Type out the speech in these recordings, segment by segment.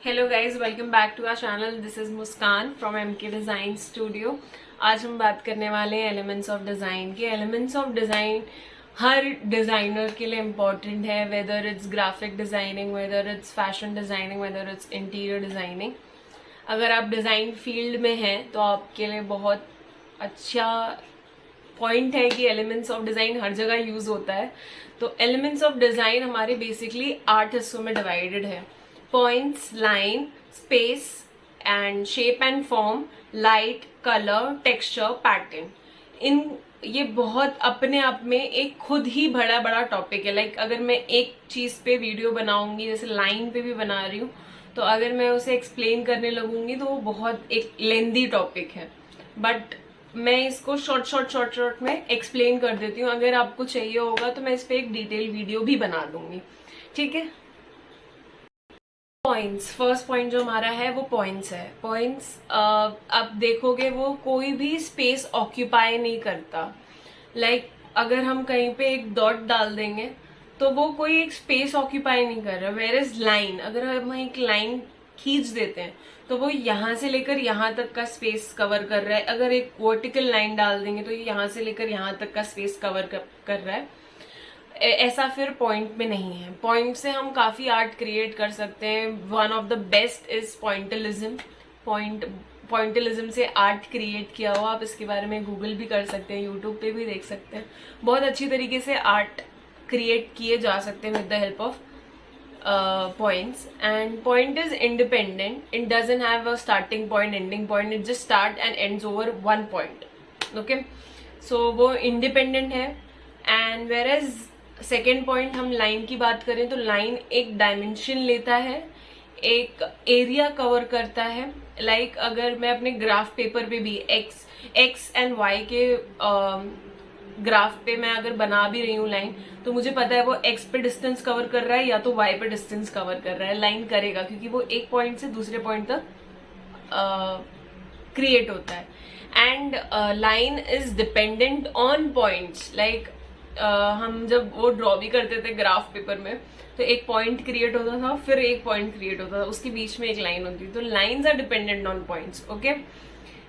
Hello guys, welcome back to our channel. This is Muskan from MK design studio. आज हम बात करने वाले हैं एलिमेंट्स ऑफ डिज़ाइन के। एलिमेंट्स ऑफ डिज़ाइन हर डिज़ाइनर के लिए इम्पॉर्टेंट है, whether it's graphic designing, whether it's fashion designing, whether it's interior designing. अगर आप डिज़ाइन फील्ड में हैं तो आपके लिए बहुत अच्छा पॉइंट है कि एलिमेंट्स ऑफ डिज़ाइन हर जगह यूज़ होता है। तो एलिमेंट्स ऑफ डिज़ाइन हमारे बेसिकली 8 हिस्सों में डिवाइडेड है: points, line, space and shape and form, light, colour, texture, pattern. इन ये बहुत अपने आप में एक खुद ही बड़ा बड़ा टॉपिक है। लाइक अगर मैं एक चीज पे वीडियो बनाऊंगी, जैसे लाइन पे भी बना रही हूँ, तो अगर मैं उसे एक्सप्लेन करने लगूंगी तो वो बहुत एक लेंदी टॉपिक है। बट मैं इसको शॉर्ट में एक्सप्लेन कर देती हूँ। अगर आपको चाहिए होगा तो मैं इस पे एक डिटेल वीडियो भी बना दूंगी, ठीक है। पॉइंट्स, फर्स्ट पॉइंट जो हमारा है वो पॉइंट्स है। पॉइंट्स आप देखोगे वो कोई भी स्पेस ऑक्यूपाई नहीं करता। लाइक अगर हम कहीं पे एक डॉट डाल देंगे तो वो कोई एक स्पेस ऑक्यूपाई नहीं कर रहा। वेयर इज लाइन, अगर हम एक लाइन खींच देते हैं तो वो यहाँ से लेकर यहाँ तक का स्पेस कवर कर रहा है। अगर एक वर्टिकल लाइन डाल देंगे तो ये यहाँ से लेकर यहाँ तक का स्पेस कवर कर रहा है। ऐसा फिर पॉइंट में नहीं है। पॉइंट से हम काफी आर्ट क्रिएट कर सकते हैं। One of the best is pointillism. Pointillism से आर्ट क्रिएट किया हुआ, आप इसके बारे में गूगल भी कर सकते हैं, यूट्यूब पे भी देख सकते हैं। बहुत अच्छी तरीके से आर्ट क्रिएट किए जा सकते हैं with the help of points. And point is independent. It doesn't have a starting point, ending point. It just start and ends over one point. Okay, so वो independent है। And whereas सेकेंड पॉइंट, हम line की बात करें तो line एक dimension लेता है, एक एरिया कवर करता है। लाइक अगर मैं अपने ग्राफ पेपर पे भी एक्स एंड वाई के ग्राफ पे मैं अगर बना भी रही हूँ लाइन, तो मुझे पता है वो एक्स पे डिस्टेंस कवर कर रहा है या तो वाई पे डिस्टेंस कवर कर रहा है। लाइन करेगा क्योंकि वो एक पॉइंट से दूसरे पॉइंट तक क्रिएट होता है। And line is dependent on points. Like हम जब वो ड्रॉ भी करते थे ग्राफ पेपर में तो एक पॉइंट क्रिएट होता था, फिर एक पॉइंट क्रिएट होता था, उसके बीच में एक लाइन होती थी। तो lines are dependent on points, okay.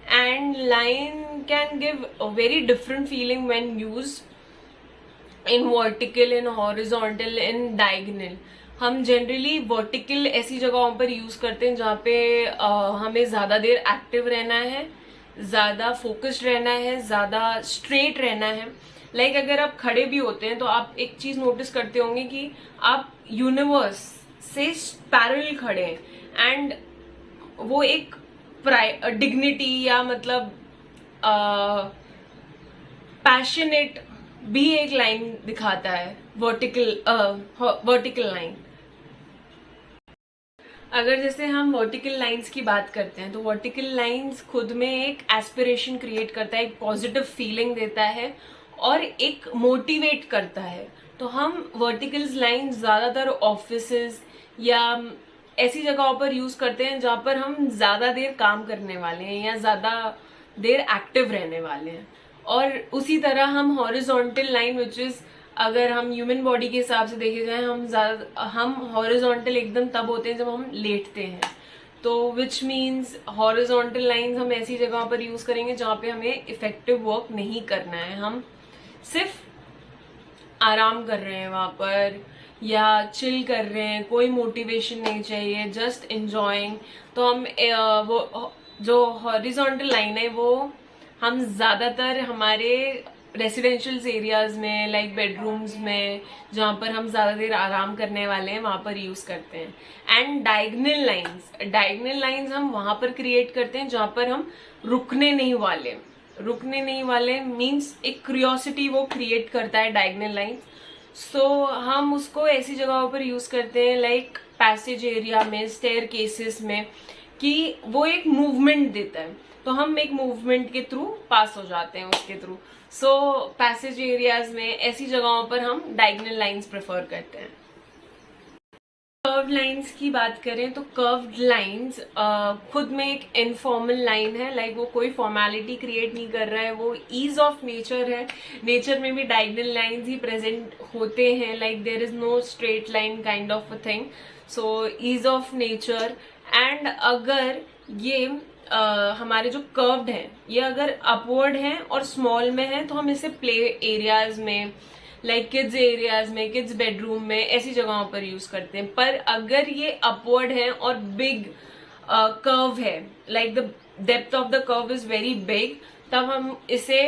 And line can give a very different feeling when used in vertical, in horizontal, in diagonal. हम जनरली वर्टिकल ऐसी जगहों पर यूज करते हैं जहाँ पे हमें ज्यादा देर एक्टिव रहना है, ज्यादा फोकस्ड रहना है, ज्यादा स्ट्रेट रहना है। लाइक अगर आप खड़े भी होते हैं तो आप एक चीज नोटिस करते होंगे कि आप यूनिवर्स से पैरेलल खड़े हैं। एंड वो एक डिग्निटी या मतलब पैशनेट भी एक लाइन दिखाता है, वर्टिकल लाइन। अगर जैसे हम वर्टिकल लाइंस की बात करते हैं तो वर्टिकल लाइंस खुद में एक एस्पिरेशन क्रिएट करता है, एक पॉजिटिव फीलिंग देता है और एक मोटिवेट करता है। तो हम वर्टिकल लाइन ज्यादातर ऑफिसेज या ऐसी जगहों पर यूज करते हैं जहां पर हम ज्यादा देर काम करने वाले हैं या ज्यादा देर एक्टिव रहने वाले हैं। और उसी तरह हम हॉरिजॉन्टल लाइन, विच इज अगर हम ह्यूमन बॉडी के हिसाब से देखे जाए, हम हॉरिजॉन्टल एकदम तब होते हैं जब हम लेटते हैं। तो विच मीन्स हॉरिजॉन्टल लाइंस हम ऐसी जगहों पर यूज करेंगे जहां पे हमें इफेक्टिव वर्क नहीं करना है, हम सिर्फ आराम कर रहे हैं वहां पर या चिल कर रहे हैं, कोई मोटिवेशन नहीं चाहिए, जस्ट एंजॉयिंग। तो हम वो जो हॉरिजॉन्टल लाइन है वो हम ज्यादातर हमारे रेसिडेंशियल एरियाज में, लाइक बेडरूम्स में, जहां पर हम ज्यादा देर आराम करने वाले हैं, वहां पर यूज करते हैं। एंड डायगोनल लाइंस हम वहां पर क्रिएट करते हैं जहां पर हम रुकने नहीं वाले मीन्स एक क्यूरियोसिटी वो क्रिएट करता है डायगोनल लाइंस। सो हम उसको ऐसी जगहों पर यूज करते हैं, लाइक पैसेज एरिया में, स्टेयर केसेस में, कि वो एक मूवमेंट देता है। तो हम एक मूवमेंट के थ्रू पास हो जाते हैं उसके थ्रू। सो पैसेज एरियाज में, ऐसी जगहों पर हम डायगोनल लाइंस प्रेफर करते हैं। कर्व्ड लाइंस की बात करें तो कर्व्ड लाइंस खुद में एक इनफॉर्मल लाइन है। लाइक वो कोई फॉर्मेलिटी क्रिएट नहीं कर रहा है, वो ईज ऑफ नेचर है। नेचर में भी डायगोनल लाइंस ही प्रेजेंट होते हैं, like there is no straight line kind of a thing. So ease of nature. And अगर ये हमारे जो कर्व्ड हैं ये अगर अपवर्ड हैं और स्मॉल में है तो हम इसे प्ले एरियाज में, लाइक किड्स एरियाज में, किड्स बेडरूम में, ऐसी जगहों पर यूज करते हैं। पर अगर ये अपवर्ड है और बिग कर्व है, like the depth of the curve is very big, तब हम इसे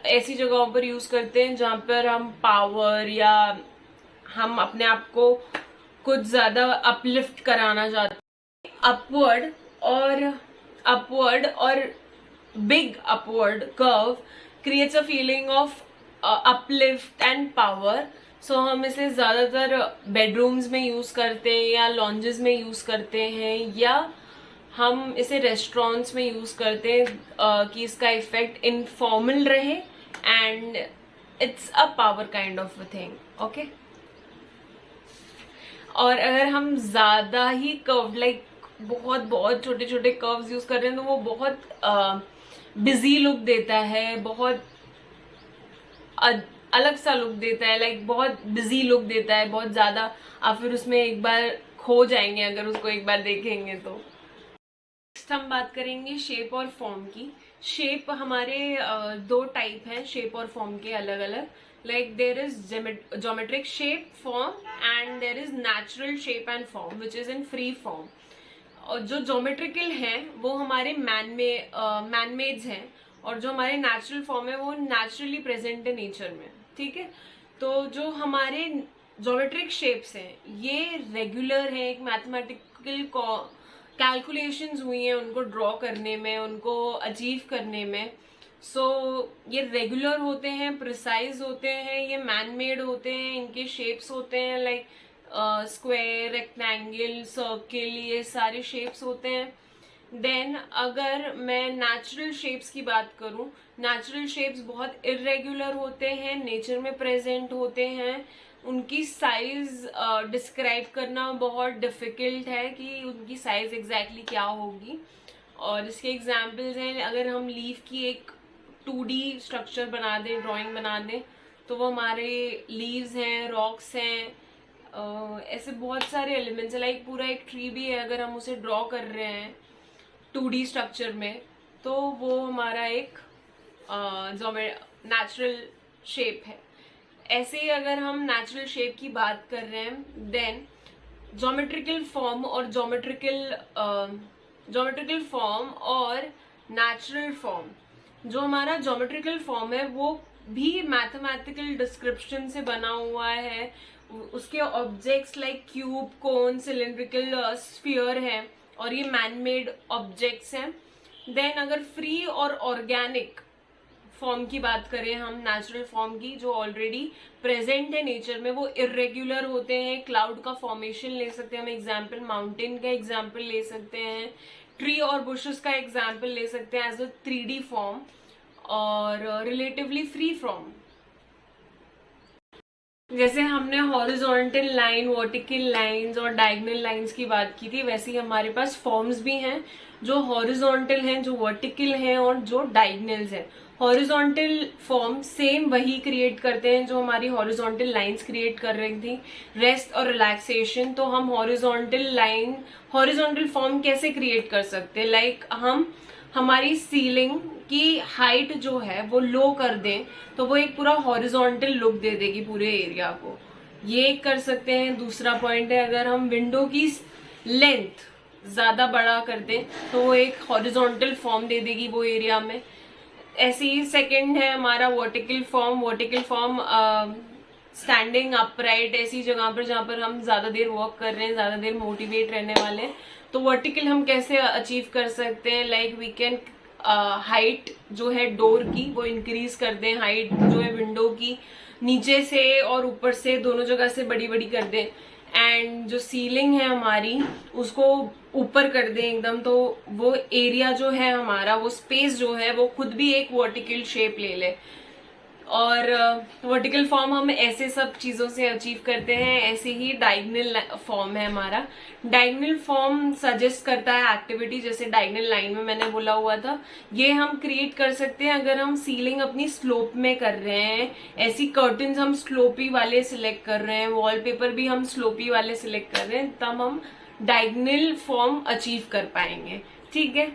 ऐसी जगहों पर यूज करते हैं जहां पर हम पावर या हम अपने आप को कुछ ज्यादा अपलिफ्ट कराना चाहते हैं। अपवर्ड और big upward curve creates a feeling of uplift and power. So हम इसे ज्यादातर बेडरूम्स में यूज करते हैं या लॉन्जेस में यूज करते हैं, या हम इसे रेस्टोरेंट्स में यूज करते हैं कि इसका इफेक्ट इनफॉर्मल रहे and it's a power kind of a thing. Okay, और अगर हम ज्यादा ही कर्व, लाइक बहुत बहुत छोटे छोटे कर्व्स यूज कर रहे हैं तो वो बहुत बिजी लुक देता है, बहुत अलग सा लुक देता है, लाइक बहुत बिजी लुक देता है बहुत ज्यादा। आप फिर उसमें एक बार खो जाएंगे अगर उसको एक बार देखेंगे तो। नेक्स्ट हम बात करेंगे शेप और फॉर्म की। शेप हमारे दो टाइप हैं शेप और फॉर्म के अलग अलग। Like there is geometric shape form and there is natural shape and form which is in free form. और जो ज्योमेट्रिकल हैं वो हमारे मैनमेड्स हैं, और जो हमारे नेचुरल फॉर्म है वो नेचुरली प्रेजेंट है नेचर में। ठीक है, तो जो हमारे ज्योमेट्रिक शेप्स हैं ये रेगुलर है, एक मैथमेटिकल कैलकुलेशंस हुई हैं उनको ड्रॉ करने में, उनको अचीव करने में। सो ये रेगुलर होते हैं, प्रिसाइज होते हैं, ये मैनमेड होते हैं, इनके शेप्स होते हैं लाइक स्क्वायर, रेक्टेंगल, सर्किल, ये सारे शेप्स होते हैं। देन अगर मैं नेचुरल शेप्स की बात करूं, नेचुरल शेप्स बहुत इरेगुलर होते हैं, नेचर में प्रेजेंट होते हैं, उनकी साइज डिस्क्राइब करना बहुत डिफिकल्ट है कि उनकी साइज एग्जैक्टली क्या होगी। और इसके एग्जाम्पल्स हैं, अगर हम लीफ की एक 2D स्ट्रक्चर बना दें, ड्राइंग बना दें, तो वो हमारे लीव्स हैं, रॉक्स हैं, ऐसे बहुत सारे एलिमेंट्स हैं। लाइक पूरा एक ट्री भी है, अगर हम उसे ड्रॉ कर रहे हैं 2D स्ट्रक्चर में तो वो हमारा एक नेचुरल शेप है। ऐसे ही अगर हम नेचुरल शेप की बात कर रहे हैं, देन ज्योमेट्रिकल फॉर्म और ज्योमेट्रिकल फॉर्म और नेचुरल फॉर्म, जो हमारा ज्योमेट्रिकल फॉर्म है वो भी मैथमेटिकल डिस्क्रिप्शन से बना हुआ है। उसके ऑब्जेक्ट्स लाइक क्यूब, कोन, सिलिंड्रिकल, स्फीयर है, और ये मैनमेड ऑब्जेक्ट्स हैं। देन अगर फ्री और ऑर्गेनिक फॉर्म की बात करें हम, नेचुरल फॉर्म की, जो ऑलरेडी प्रेजेंट है नेचर में, वो इरेगुलर होते हैं। क्लाउड का फॉर्मेशन ले सकते हैं हम एग्जाम्पल, माउंटेन का एग्जाम्पल ले सकते हैं, ट्री और बुशेस का एग्जाम्पल ले सकते हैं एज अ 3D फॉर्म, और रिलेटिवली फ्री फॉर्म। जैसे हमने हॉरिजॉन्टल लाइन, वर्टिकल लाइंस और डायगोनल लाइंस की बात की थी, वैसे ही हमारे पास फॉर्म्स भी हैं जो हॉरिजॉन्टल हैं, जो वर्टिकल हैं और जो डायगोनल्स हैं। हॉरिजॉन्टल फॉर्म सेम वही क्रिएट करते हैं जो हमारी हॉरिजॉन्टल लाइंस क्रिएट कर रही थी, रेस्ट और रिलैक्सेशन। तो हम हॉरिजॉन्टल फॉर्म कैसे क्रिएट कर सकते हैं? लाइक हम हमारी सीलिंग की हाइट जो है वो लो कर दें तो वो एक पूरा हॉरिजॉन्टल लुक दे देगी पूरे एरिया को, ये कर सकते हैं। दूसरा पॉइंट है, अगर हम विंडो की लेंथ ज्यादा बड़ा कर दें तो वो एक हॉरिजॉन्टल फॉर्म दे देगी वो एरिया में। ऐसे ही सेकंड है हमारा vertical form. Vertical form standing upright, ऐसी जगह पर जहां पर हम ज्यादा देर वर्क कर रहे हैं, ज्यादा देर मोटिवेट रहने वाले हैं, तो वर्टिकल हम कैसे अचीव कर सकते हैं? लाइक वी कैन हाइट जो है डोर की वो इंक्रीज कर दें, हाइट जो है विंडो की नीचे से और ऊपर से दोनों जगह से बड़ी बड़ी कर दें, एंड जो सीलिंग है हमारी उसको ऊपर कर दें एकदम, तो वो एरिया जो है हमारा, वो स्पेस जो है वो खुद भी एक वर्टिकल शेप ले ले। और वर्टिकल फॉर्म हम ऐसे सब चीज़ों से अचीव करते हैं। ऐसे ही डायगोनल फॉर्म है हमारा। डायगोनल फॉर्म सजेस्ट करता है एक्टिविटी, जैसे डायगोनल लाइन में मैंने बोला हुआ था, ये हम क्रिएट कर सकते हैं अगर हम सीलिंग अपनी स्लोप में कर रहे हैं। ऐसी कर्टन्स हम स्लोपी वाले सिलेक्ट कर रहे हैं, वॉलपेपर भी हम स्लोपी वाले सिलेक्ट कर रहे हैं, तब हम डायगोनल फॉर्म अचीव कर पाएंगे। ठीक है,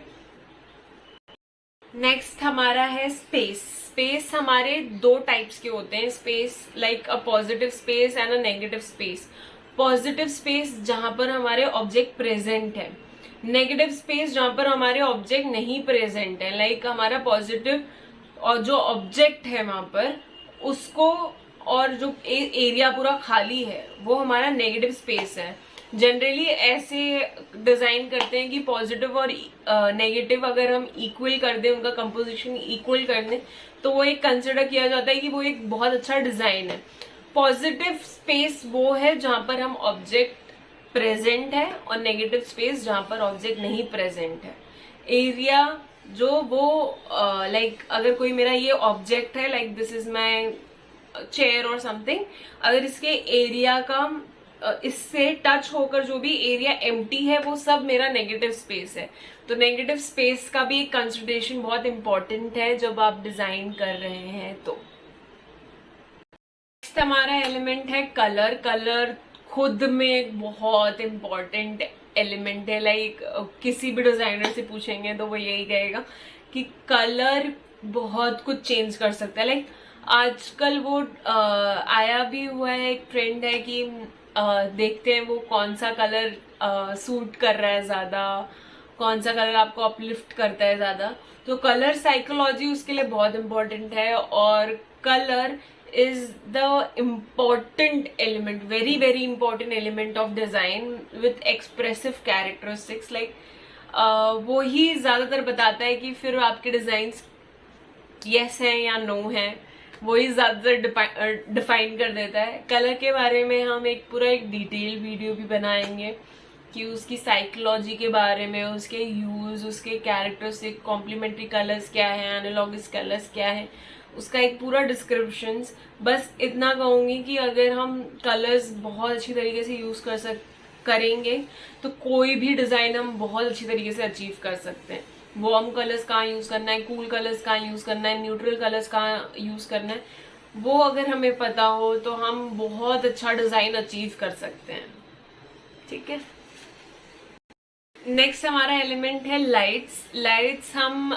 नेक्स्ट हमारा है स्पेस। स्पेस हमारे दो टाइप्स के होते हैं, space like a positive space and a negative space. Positive space जहां पर हमारे ऑब्जेक्ट प्रेजेंट है, नेगेटिव स्पेस जहां पर हमारे ऑब्जेक्ट नहीं प्रेजेंट है। लाइक हमारा पॉजिटिव और जो ऑब्जेक्ट है वहां पर उसको, और जो एरिया पूरा खाली है वो हमारा नेगेटिव स्पेस है। जनरली ऐसे डिजाइन करते हैं कि पॉजिटिव और नेगेटिव अगर हम इक्वल कर दें, उनका कंपोजिशन इक्वल कर दें, तो वो एक कंसिडर किया जाता है कि वो एक बहुत अच्छा डिजाइन है। पॉजिटिव स्पेस वो है जहां पर हम ऑब्जेक्ट प्रेजेंट है, और नेगेटिव स्पेस जहां पर ऑब्जेक्ट नहीं प्रेजेंट है। एरिया जो वो लाइक अगर कोई मेरा ये ऑब्जेक्ट है, like this is my chair और समथिंग, अगर इसके एरिया का इससे टच होकर जो भी एरिया एम्प्टी है वो सब मेरा नेगेटिव स्पेस है। तो नेगेटिव स्पेस का भी एक कंसिडरेशन बहुत इंपॉर्टेंट है जब आप डिजाइन कर रहे हैं। तो नेक्स्ट हमारा एलिमेंट है कलर। कलर खुद में एक बहुत इंपॉर्टेंट एलिमेंट है। लाइक किसी भी डिजाइनर से पूछेंगे तो वो यही कहेगा कि कलर बहुत कुछ चेंज कर सकता है। लाइक आजकल वो आया भी हुआ है, एक ट्रेंड है कि देखते हैं वो कौन सा कलर सूट कर रहा है ज्यादा, कौन सा कलर आपको अपलिफ्ट करता है ज्यादा। तो कलर साइकोलॉजी उसके लिए बहुत इंपॉर्टेंट है, और colour is the important element, very very important element of design with expressive characteristics. Like वो ही ज्यादातर बताता है कि फिर आपके डिजाइन यस हैं या नो हैं, वही ज्यादातर डिफाइन कर देता है। कलर के बारे में हम एक डिटेल वीडियो भी बनाएंगे कि उसकी साइकोलॉजी के बारे में, उसके यूज, उसके कैरेक्टरिस्टिक, कॉम्प्लीमेंट्री कलर्स क्या है, एनालॉगस कलर्स क्या है, उसका एक पूरा डिस्क्रिप्शन। बस इतना कहूंगी कि अगर हम कलर्स बहुत अच्छी तरीके से यूज करेंगे तो कोई भी डिजाइन हम बहुत अच्छी तरीके से अचीव कर सकते हैं। वार्म कलर्स कहाँ यूज करना है, कूल कलर्स कहाँ यूज करना है, न्यूट्रल कलर्स कहाँ यूज करना है, वो अगर हमें पता हो तो हम बहुत अच्छा डिजाइन अचीव कर सकते हैं। ठीक है, नेक्स्ट हमारा एलिमेंट है लाइट्स। लाइट्स हम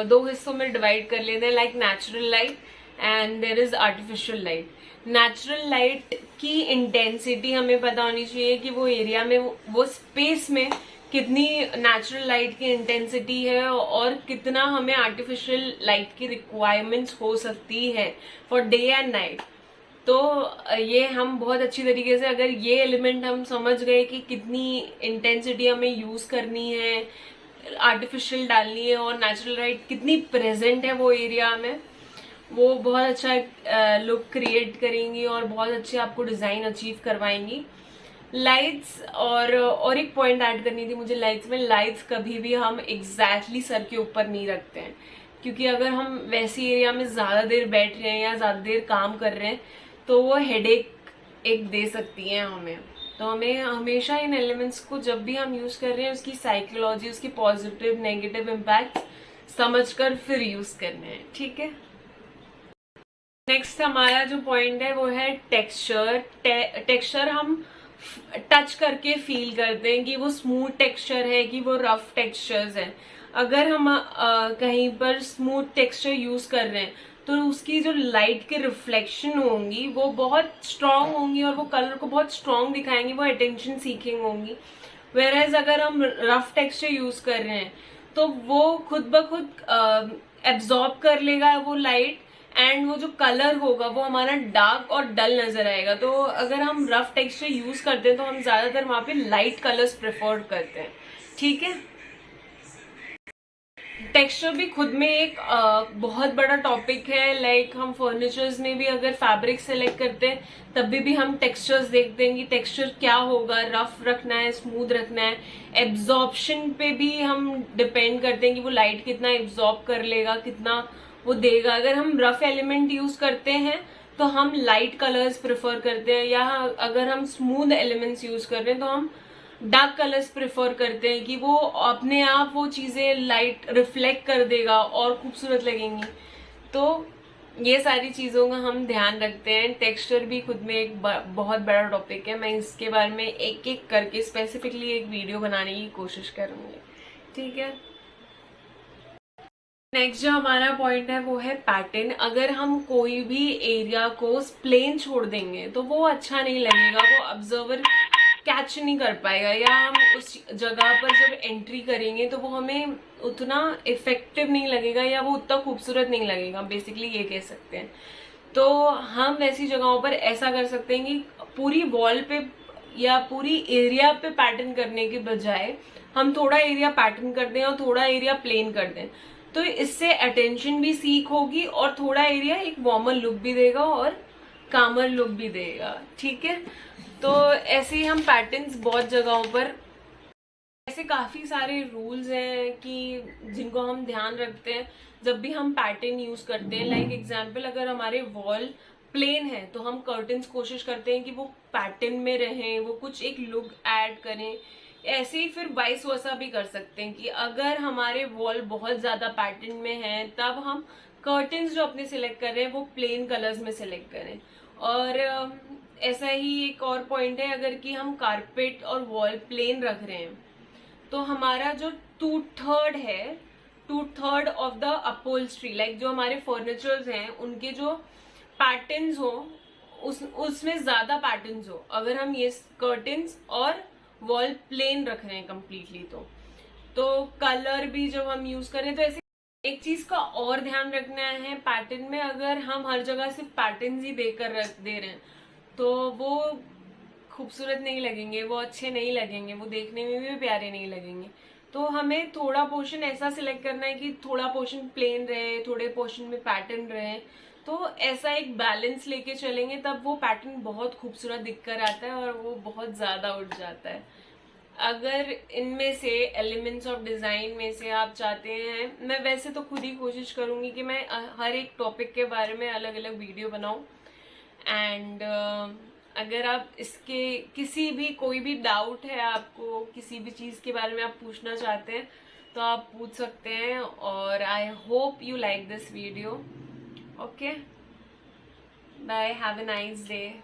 दो हिस्सों में डिवाइड कर लेते हैं, like natural light and there is artificial light. Natural light की इंटेंसिटी हमें पता होनी चाहिए कि वो एरिया में, वो स्पेस में कितनी नेचुरल लाइट की इंटेंसिटी है और कितना हमें आर्टिफिशियल लाइट की रिक्वायरमेंट्स हो सकती है फॉर डे एंड नाइट। तो ये हम बहुत अच्छी तरीके से, अगर ये एलिमेंट हम समझ गए कि कितनी इंटेंसिटी हमें यूज करनी है, आर्टिफिशियल डालनी है, और नेचुरल लाइट कितनी प्रेजेंट है वो एरिया में, वो बहुत अच्छा लुक क्रिएट करेंगी और बहुत अच्छे आपको डिजाइन अचीव करवाएंगी। लाइट्स और एक पॉइंट ऐड करनी थी मुझे लाइट्स में। लाइट्स कभी भी हम एग्जैक्टली सर के ऊपर नहीं रखते हैं, क्योंकि अगर हम वैसी एरिया में ज्यादा देर बैठ रहे हैं या ज्यादा देर काम कर रहे हैं तो वो हेडेक एक दे सकती है हमें। तो हमें हमेशा इन एलिमेंट्स को जब भी हम यूज कर रहे हैं उसकी साइकोलॉजी, उसकी पॉजिटिव नेगेटिव इम्पैक्ट समझकर फिर यूज करने हैं। ठीक है, नेक्स्ट हमारा जो पॉइंट है वो है टेक्सचर। टेक्सचर हम टच करके फील करते हैं कि वो स्मूथ टेक्सचर है कि वो रफ टेक्सचर्स है। अगर हम कहीं पर स्मूथ टेक्सचर यूज कर रहे हैं तो उसकी जो लाइट की रिफ्लेक्शन होंगी वो बहुत स्ट्रांग होंगी और वो कलर को बहुत स्ट्रांग दिखाएंगी, वो अटेंशन सीकिंग होंगी। वेयरएज अगर हम रफ टेक्सचर यूज कर रहे हैं तो वो खुद ब खुद एब्जॉर्ब कर लेगा वो लाइट, एंड वो जो कलर होगा वो हमारा डार्क और डल नजर आएगा। तो अगर हम रफ टेक्सचर यूज करते हैं तो हम ज्यादातर वहां पे लाइट कलर्स प्रेफर करते हैं। ठीक है, टेक्सचर भी खुद में एक बहुत बड़ा टॉपिक है। लाइक हम फर्नीचर्स में भी अगर फैब्रिक सेलेक्ट करते हैं तब भी हम टेक्सचर्स देखते हैं कि टेक्सचर क्या होगा, रफ रखना है, स्मूथ रखना है। एब्जॉर्प्शन पे भी हम डिपेंड करते हैं कि वो लाइट कितना एब्जॉर्ब कर लेगा, कितना वो देगा। अगर हम रफ एलिमेंट यूज करते हैं तो हम लाइट कलर्स प्रेफर करते हैं, या अगर हम स्मूथ एलिमेंट्स यूज कर रहे हैं तो हम डार्क कलर्स प्रेफर करते हैं कि वो अपने आप वो चीजें लाइट रिफ्लेक्ट कर देगा और खूबसूरत लगेंगी। तो ये सारी चीजों का हम ध्यान रखते हैं। टेक्सचर भी खुद में एक बहुत बड़ा टॉपिक है, मैं इसके बारे में एक एक करके स्पेसिफिकली एक वीडियो बनाने की कोशिश करूंगी, ठीक है। नेक्स्ट जो हमारा पॉइंट है वो है पैटर्न। अगर हम कोई भी एरिया को प्लेन छोड़ देंगे तो वो अच्छा नहीं लगेगा, वो ऑब्जर्वर कैच नहीं कर पाएगा, या हम उस जगह पर जब एंट्री करेंगे तो वो हमें उतना इफेक्टिव नहीं लगेगा या वो उतना खूबसूरत नहीं लगेगा, बेसिकली ये कह सकते हैं। तो हम ऐसी जगहों पर ऐसा कर सकते हैं कि पूरी वॉल पे या पूरी एरिया पे पैटर्न करने के बजाय हम थोड़ा एरिया पैटर्न कर दें और थोड़ा एरिया प्लेन कर दें, तो इससे अटेंशन भी सीख होगी और थोड़ा एरिया एक वार्मर लुक भी देगा और कामर लुक भी देगा, ठीक है। तो ऐसे ही हम पैटर्न्स बहुत जगहों पर, ऐसे काफी सारे रूल्स हैं कि जिनको हम ध्यान रखते हैं जब भी हम पैटर्न यूज करते हैं। लाइक एग्जांपल, अगर हमारे वॉल प्लेन है तो हम कर्टन्स कोशिश करते हैं कि वो पैटर्न में रहें, वो कुछ एक लुक ऐड करें। ऐसे ही फिर वाइस वर्सा भी कर सकते हैं कि अगर हमारे वॉल बहुत ज्यादा पैटर्न में है तब हम कर्टन्स जो अपने सिलेक्ट कर रहे हैं वो प्लेन कलर्स में सिलेक्ट करें। और ऐसा ही एक और पॉइंट है, अगर कि हम कारपेट और वॉल प्लेन रख रहे हैं तो हमारा जो 2/3 ऑफ द अपहोल्स्ट्री, लाइक जो हमारे फर्नीचर्स हैं उनके जो पैटर्न्स हो उसमें ज्यादा पैटर्न्स हो, अगर हम ये कर्टन्स और वॉल प्लेन रख रहे हैं कंप्लीटली। तो कलर भी जब हम यूज करें तो ऐसे एक चीज का और ध्यान रखना है पैटर्न में, अगर हम हर जगह सिर्फ पैटर्न्स ही देकर रख दे रहे हैं तो वो खूबसूरत नहीं लगेंगे, वो अच्छे नहीं लगेंगे, वो देखने में भी प्यारे नहीं लगेंगे। तो हमें थोड़ा पोर्शन ऐसा सिलेक्ट करना है कि थोड़ा पोर्शन प्लेन रहे, थोड़े पोर्शन में पैटर्न रहे। तो ऐसा एक बैलेंस लेके चलेंगे तब वो पैटर्न बहुत खूबसूरत दिखकर आता है और वो बहुत ज्यादा उठ जाता है। अगर इनमें से एलिमेंट्स ऑफ डिजाइन में से आप चाहते हैं, मैं वैसे तो खुद ही कोशिश करूंगी कि मैं हर एक टॉपिक के बारे में अलग अलग वीडियो बनाऊं। एंड अगर आप इसके किसी भी कोई भी डाउट है आपको, किसी भी चीज के बारे में आप पूछना चाहते हैं तो आप पूछ सकते हैं। और I hope you like this video. Okay, bye, have a nice day.